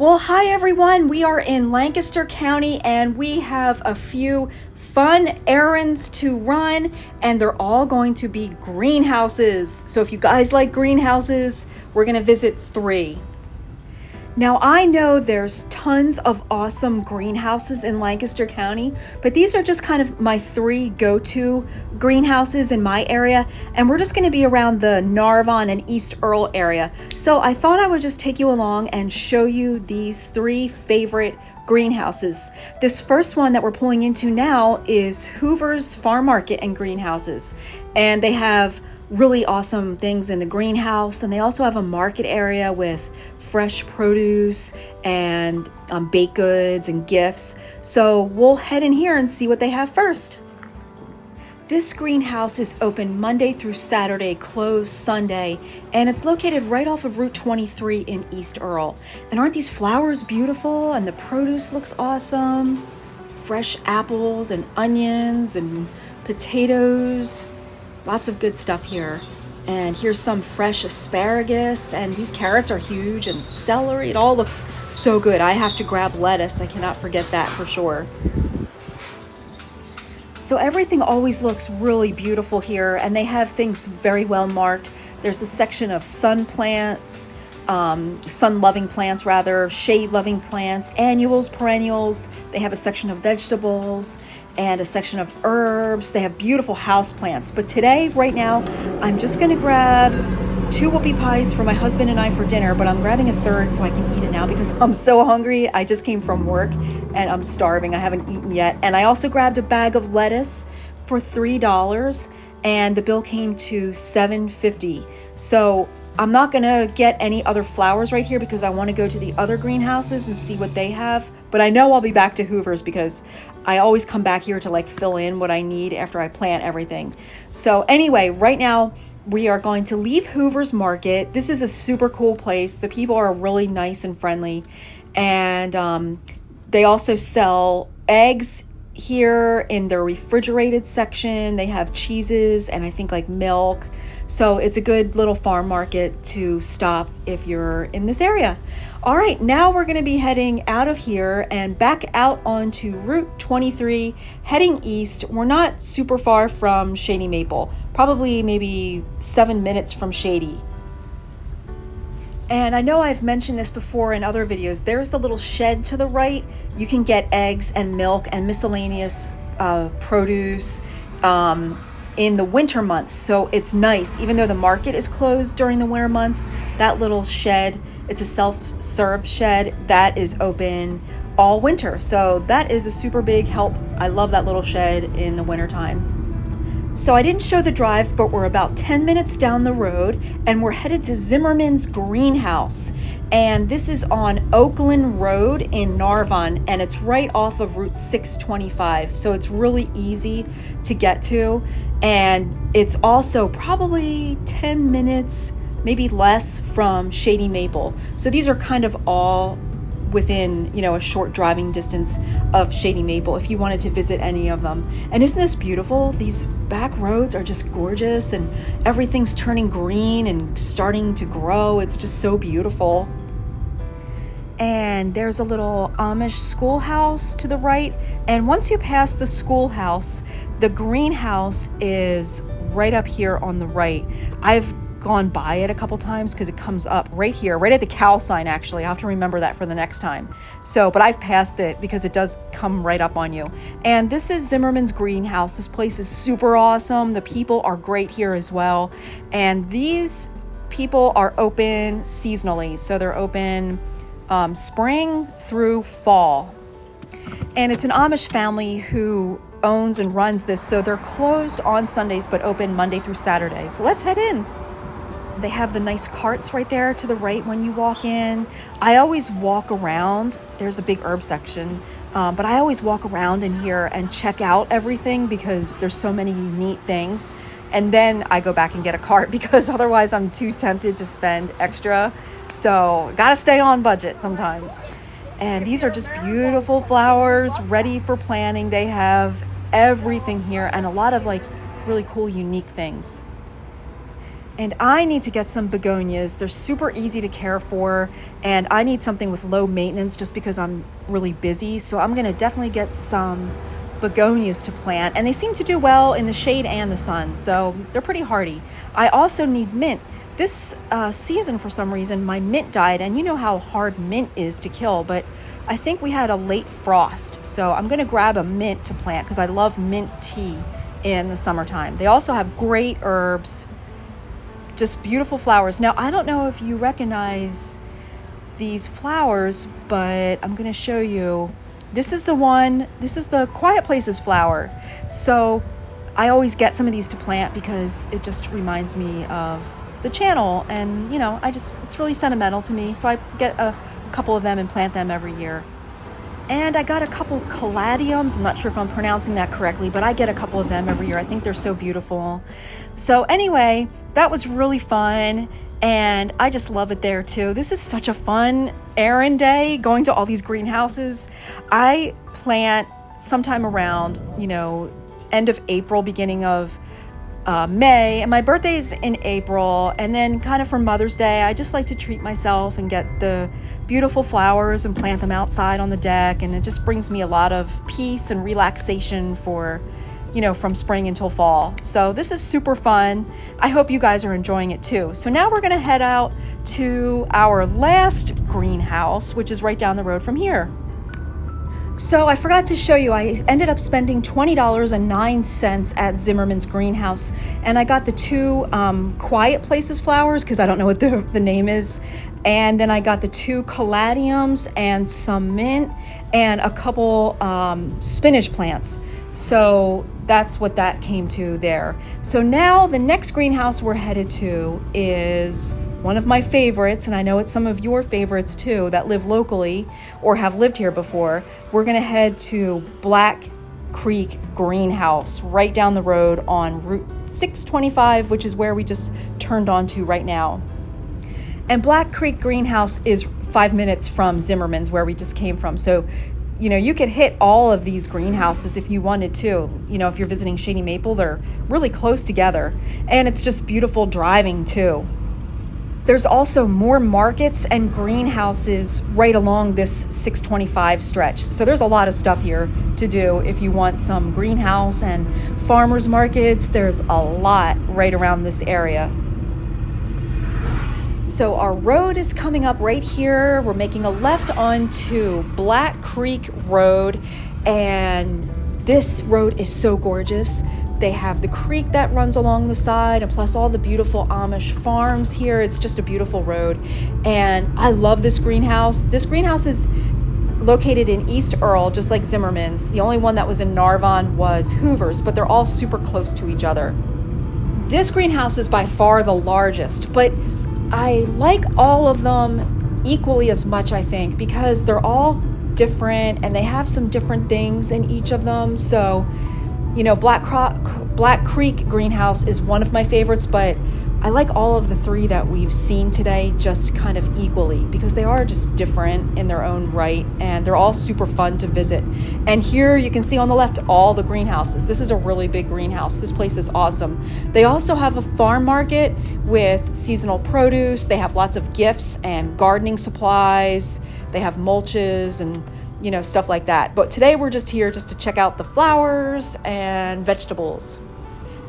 Well, hi everyone. We are in Lancaster County and we have a few fun errands to run, and they're all going to be greenhouses. So if you guys like greenhouses, we're going to visit 3. Now, I know there's tons of awesome greenhouses in Lancaster County, but these are just kind of my 3 go-to greenhouses in my area, and we're just going to be around the Narvon and East Earl area. So I thought I would just take you along and show you these 3 favorite greenhouses. This first one that we're pulling into now is Hoover's Farm Market and Greenhouses, and they have really awesome things in the greenhouse, and they also have a market area with fresh produce and baked goods and gifts. So we'll head in here and see what they have first. This greenhouse is open Monday through Saturday, closed Sunday, and it's located right off of Route 23 in East Earl. And aren't these flowers beautiful? And the produce looks awesome. Fresh apples and onions and potatoes. Lots of good stuff here. And here's some fresh asparagus, and these carrots are huge, and celery. It all looks so good. I have to grab lettuce. I cannot forget that for sure. So everything always looks really beautiful here, and they have things very well marked. There's the section of sun plants, sun-loving plants rather, shade-loving plants, annuals, perennials. They have a section of vegetables and a section of herbs. They have beautiful house plants. But today, right now, I'm just gonna grab 2 whoopie pies for my husband and I for dinner, but I'm grabbing a 3rd so I can eat it now because I'm so hungry. I just came from work and I'm starving. I haven't eaten yet. And I also grabbed a bag of lettuce for $3, and the bill came to $7.50. So I'm not gonna get any other flowers right here because I wanna go to the other greenhouses and see what they have. But I know I'll be back to Hoover's because I always come back here to fill in what I need after I plant everything. So anyway, right now we are going to leave Hoover's Market. This is a super cool place. The people are really nice and friendly. And they also sell eggs here in their refrigerated section. They have cheeses and I think milk. So it's a good little farm market to stop if you're in this area. All right, now we're gonna be heading out of here and back out onto Route 23, heading east. We're not super far from Shady Maple, probably maybe 7 minutes from Shady. And I know I've mentioned this before in other videos. There's the little shed to the right. You can get eggs and milk and miscellaneous produce in the winter months. So it's nice, even though the market is closed during the winter months, that little shed, it's a self-serve shed that is open all winter. So that is a super big help. I love that little shed in the wintertime. So I didn't show the drive, but we're about 10 minutes down the road and we're headed to Zimmerman's greenhouse. And this is on Oakland Road in Narvon, and it's right off of Route 625. So it's really easy to get to. And it's also probably 10 minutes, maybe less, from Shady Maple. So these are kind of all within, a short driving distance of Shady Maple if you wanted to visit any of them. And isn't this beautiful? These back roads are just gorgeous, and everything's turning green and starting to grow. It's just so beautiful. And there's a little Amish schoolhouse to the right. And once you pass the schoolhouse, the greenhouse is right up here on the right. I've gone by it a couple times because it comes up right here, right at the cow sign actually. I'll have to remember that for the next time. But I've passed it because it does come right up on you. And this is Zimmerman's greenhouse. This place is super awesome. The people are great here as well. And these people are open seasonally. So they're open spring through fall. And it's an Amish family who owns and runs this. So they're closed on Sundays, but open Monday through Saturday. So let's head in. They have the nice carts right there to the right when you walk in. I always walk around. There's a big herb section. But I always walk around in here and check out everything because there's so many neat things. And then I go back and get a cart because otherwise I'm too tempted to spend extra. So gotta stay on budget sometimes. And these are just beautiful flowers ready for planting. They have everything here and a lot of really cool, unique things. And I need to get some begonias. They're super easy to care for, and I need something with low maintenance just because I'm really busy. So I'm gonna definitely get some begonias to plant, and they seem to do well in the shade and the sun, so they're pretty hardy. I also need mint. This season, for some reason, my mint died, and you know how hard mint is to kill, but I think we had a late frost, so I'm gonna grab a mint to plant because I love mint tea in the summertime. They also have great herbs, just beautiful flowers. Now, I don't know if you recognize these flowers, but I'm going to show you. This is the Quiet Places flower. So I always get some of these to plant because it just reminds me of the channel. And, you know, it's really sentimental to me. So I get a couple of them and plant them every year. And I got a couple caladiums. I'm not sure if I'm pronouncing that correctly, but I get a couple of them every year. I think they're so beautiful. So anyway, that was really fun, and I just love it there too. This is such a fun errand day, going to all these greenhouses. I plant sometime around, end of April, beginning of May, and my birthday's in April, and then kind of for Mother's Day, I just like to treat myself and get the beautiful flowers and plant them outside on the deck, and it just brings me a lot of peace and relaxation for, from spring until fall. So this is super fun. I hope you guys are enjoying it too. So now we're gonna head out to our last greenhouse, which is right down the road from here. So I forgot to show you, I ended up spending $20.09 at Zimmerman's greenhouse, and I got the two Quiet Places flowers because I don't know what the name is, and then I got the two caladiums and some mint and a couple spinach plants. So that's what that came to there. So now the next greenhouse we're headed to is one of my favorites, and I know it's some of your favorites too that live locally or have lived here before. We're gonna head to Black Creek Greenhouse right down the road on Route 625, which is where we just turned onto right now. And Black Creek Greenhouse is 5 minutes from Zimmerman's, where we just came from. So, you could hit all of these greenhouses if you wanted to. If you're visiting Shady Maple, they're really close together. And it's just beautiful driving too. There's also more markets and greenhouses right along this 625 stretch. So there's a lot of stuff here to do if you want some greenhouse and farmers markets. There's a lot right around this area. So our road is coming up right here. We're making a left onto Black Creek Road, and this road is so gorgeous. They have the creek that runs along the side, and plus all the beautiful Amish farms here. It's just a beautiful road, and I love this greenhouse. This greenhouse is located in East Earl, just like Zimmerman's. The only one that was in Narvon was Hoover's, but they're all super close to each other. This greenhouse is by far the largest, but I like all of them equally as much, I think, because they're all different and they have some different things in each of them. So, Black Creek Greenhouse is one of my favorites, but I like all of the three that we've seen today just kind of equally because they are just different in their own right, and they're all super fun to visit. And here you can see on the left all the greenhouses. This is a really big greenhouse. This place is awesome. They also have a farm market with seasonal produce. They have lots of gifts and gardening supplies. They have mulches and stuff like that. But today we're just here just to check out the flowers and vegetables.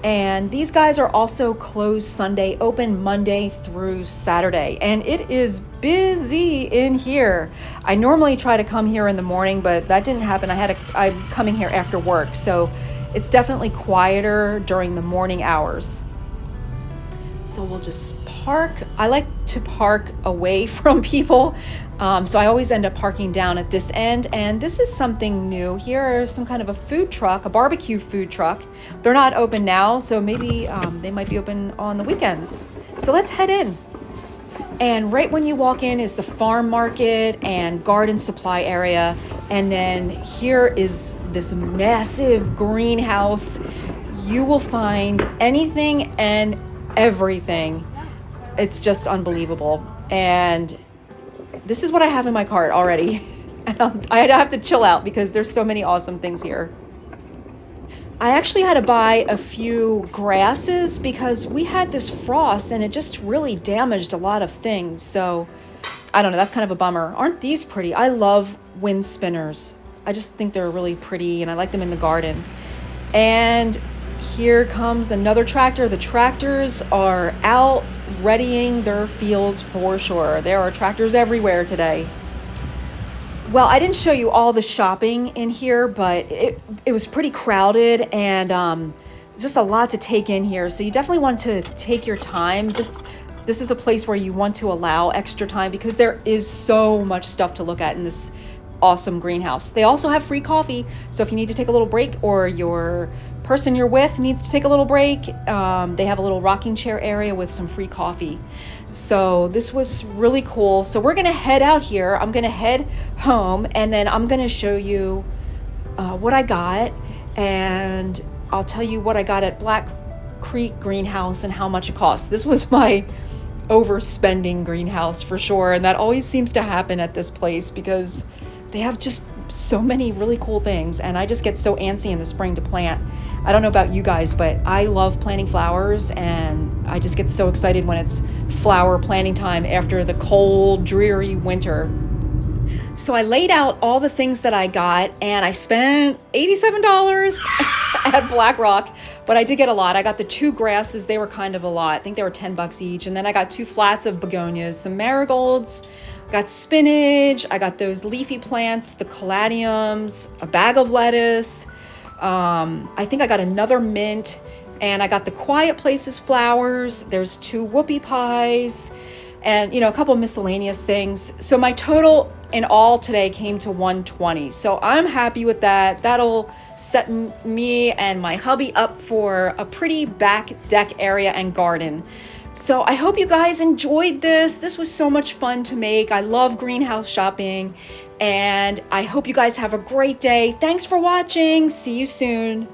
And these guys are also closed Sunday, open Monday through Saturday. And it is busy in here. I normally try to come here in the morning, but that didn't happen. I'm coming here after work. So it's definitely quieter during the morning hours. So we'll just park. I like to park away from people. So I always end up parking down at this end. And this is something new. Here is some kind of a food truck, a barbecue food truck. They're not open now, so maybe they might be open on the weekends. So let's head in. And right when you walk in is the farm market and garden supply area. And then here is this massive greenhouse. You will find anything and everything. It's just unbelievable. And this is what I have in my cart already. I have to chill out because there's so many awesome things here. I actually had to buy a few grasses because we had this frost and it just really damaged a lot of things. So I don't know, that's kind of a bummer. Aren't these pretty? I love wind spinners. I just think they're really pretty and I like them in the garden. And here comes another tractor. The tractors are out readying their fields for sure. There are tractors everywhere today. Well, I didn't show you all the shopping in here, but it was pretty crowded and just a lot to take in here. So you definitely want to take your time. This is a place where you want to allow extra time because there is so much stuff to look at in this awesome greenhouse. They also have free coffee. So if you need to take a little break or your person you're with needs to take a little break, they have a little rocking chair area with some free coffee. So this was really cool. So we're gonna head out here. I'm gonna head home and then I'm gonna show you what I got, and I'll tell you what I got at Black Creek Greenhouse and how much it cost. This was my overspending greenhouse for sure, and that always seems to happen at this place because they have just so many really cool things, and I just get so antsy in the spring to plant. I don't know about you guys, but I love planting flowers, and I just get so excited when it's flower planting time after the cold, dreary winter. So I laid out all the things that I got, and I spent $87 at Black Rock, but I did get a lot. I got the 2 grasses. They were kind of a lot. I think they were $10 each. And then I got 2 flats of begonias, some marigolds, got spinach, I got those leafy plants, the caladiums, a bag of lettuce. I think I got another mint, and I got the Quiet Places flowers. There's 2 whoopie pies, and a couple miscellaneous things. So my total in all today came to $120. So I'm happy with that. That'll set me and my hubby up for a pretty back deck area and garden. So I hope you guys enjoyed this. This was so much fun to make. I love greenhouse shopping, and I hope you guys have a great day. Thanks for watching. See you soon.